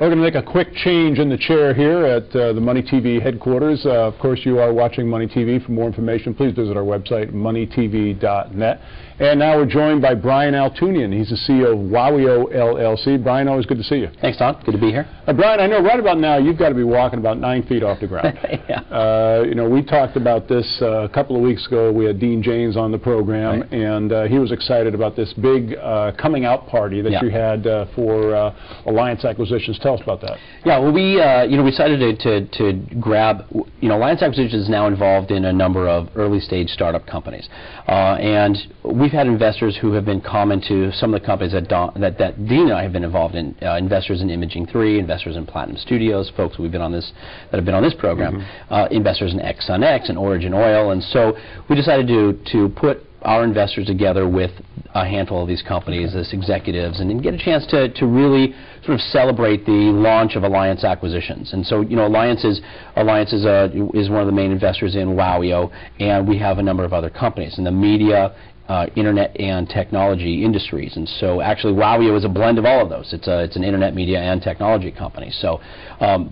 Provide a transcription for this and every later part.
We're going to make a quick change in the chair here at the MoneyTV headquarters. Of course, you are watching MoneyTV. For more information, please visit our website, moneytv.net. And now we're joined by Brian Altunian. He's the CEO of WOWIO, LLC. Brian, always good to see you. Thanks, Don. Good to be here. Brian, I know right about now you've got to be walking about 9 feet off the ground. Yeah. You know, we talked about this a couple of weeks ago. We had Dean James on the program, right, and he was excited about this big coming out party that you had for Alliance Acquisitions. Tell us about that. Yeah, well, we decided to grab, Alliance Acquisitions is now involved in a number of early stage startup companies, and we've had investors who have been common to some of the companies that Dean and I have been involved in. Investors in Imaging 3, investors in Platinum Studios, folks we've been on this that have been on this program, investors in ExxonX and Origin Oil, and so we decided to put our investors together with a handful of these companies as executives and get a chance to really sort of celebrate the launch of Alliance Acquisitions. And so, Alliance is one of the main investors in WOWIO, and we have a number of other companies in the media, internet and technology industries. And so actually WOWIO is a blend of all of those. It's an internet, media and technology company. So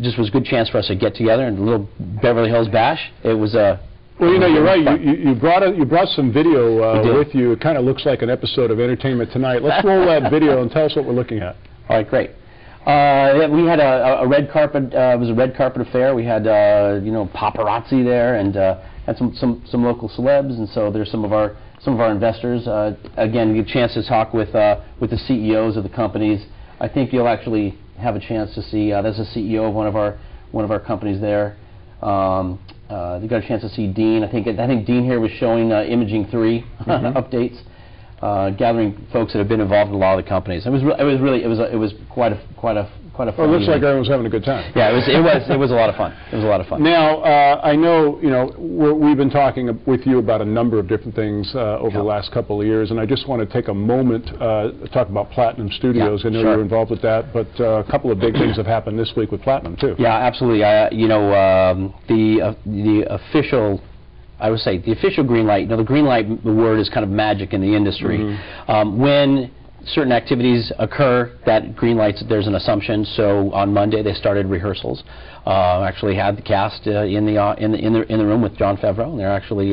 just was a good chance for us to get together and a little Beverly Hills bash. It was a well, you're right. You brought some video with you. It kind of looks like an episode of Entertainment Tonight. Let's roll that video and tell us what we're looking at. All right, great. We had a red carpet. It was a red carpet affair. We had paparazzi there and had some local celebs, and so there's some of our investors. Again, you get a chance to talk with the CEOs of the companies. I think you'll actually have a chance to see. There's a CEO of one of our companies there. You got a chance to see Dean. I think Dean here was showing Imaging 3 updates, gathering folks that have been involved in a lot of the companies. It was quite a fun. Well, it looks like everyone was having a good time. Yeah, it was a lot of fun. It was a lot of fun. Now, I know we've been talking with you about a number of different things over the last couple of years, and I just want to take a moment to talk about Platinum Studios. I know you're involved with that, but a couple of big things have happened this week with Platinum too. Yeah, absolutely. The official. I would say the official green light. The green light word is kind of magic in the industry. When certain activities occur, that green lights, there's an assumption. So on Monday they started rehearsals. Actually had the cast in the room with Jon Favreau, and they're actually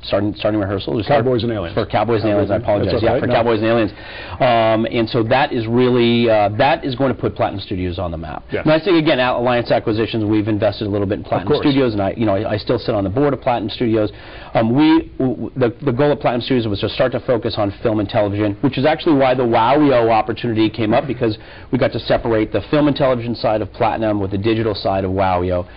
starting rehearsals. Cowboys and Aliens. For Cowboys and Aliens, I apologize. Okay. Yeah, for Cowboys and Aliens. And so that is really that is going to put Platinum Studios on the map. Yes. And I think again, Alliance Acquisitions, we've invested a little bit in Platinum Studios, and I still sit on the board of Platinum Studios. The goal of Platinum Studios was to start to focus on film and television, which is actually why the WOWIO opportunity came up, because we got to separate the film and television side of Platinum with the digital side of WOWIO.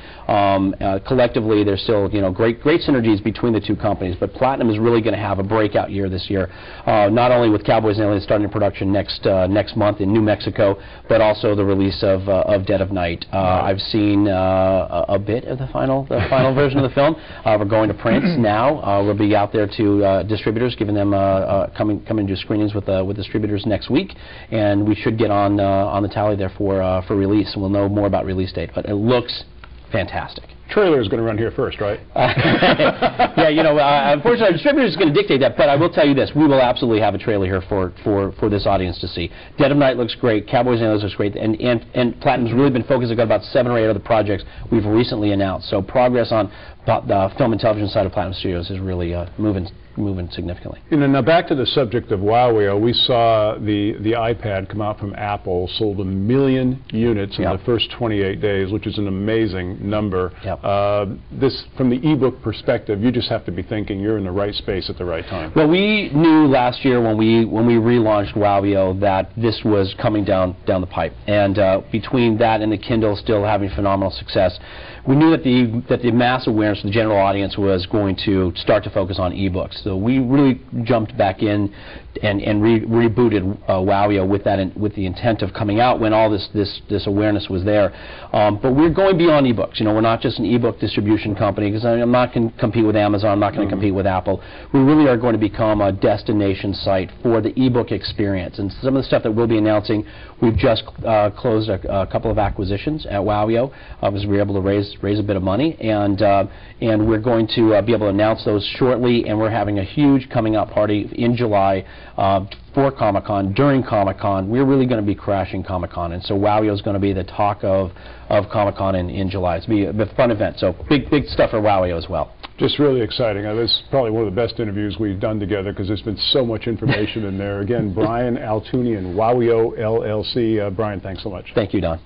Collectively, there's still great synergies between the two companies, but Platinum is really going to have a breakout year this year, not only with Cowboys and Aliens starting production next month in New Mexico, but also the release of Dead of Night. I've seen a bit of the final version of the film. We're going to print now. We'll be out there to distributors, giving them coming to do screenings with distributors next week, and we should get on the tally there for release, and we'll know more about release date. But it looks fantastic. Trailer is going to run here first, right? Yeah, unfortunately, our distributor is going to dictate that, but I will tell you this, we will absolutely have a trailer here for this audience to see. Dead of Night looks great, Cowboys and Aliens looks great, and Platinum's really been focused. They've got about 7 or 8 other projects we've recently announced, so progress on the film and television side of Platinum Studios is really moving significantly. Now back to the subject of WOWIO, we saw the iPad come out from Apple, sold 1 million units in the first 28 days, which is an amazing number. This, from the ebook perspective, you just have to be thinking you're in the right space at the right time. Well, we knew last year when we relaunched WOWIO that this was coming down the pipe, and between that and the Kindle still having phenomenal success, we knew that the mass awareness of the general audience was going to start to focus on ebooks. So we really jumped back in and rebooted WOWIO with the intent of coming out when all this awareness was there. But we're going beyond ebooks. We're not just an ebook distribution company, because I'm not going to compete with Amazon. I'm not going to compete with Apple. We really are going to become a destination site for the ebook experience. And some of the stuff that we'll be announcing, we've just closed a couple of acquisitions at WOWIO, because we were able to raise a bit of money, and we're going to be able to announce those shortly. And we're having having a huge coming out party in July for Comic-Con, during Comic-Con. We're really going to be crashing Comic-Con, and so WOWIO is going to be the talk of Comic-Con in July. It's going to be a fun event, so big stuff for WOWIO as well. Just really exciting. This is probably one of the best interviews we've done together because there's been so much information in there. Again, Brian Altunian, WOWIO LLC. Brian, thanks so much. Thank you, Don.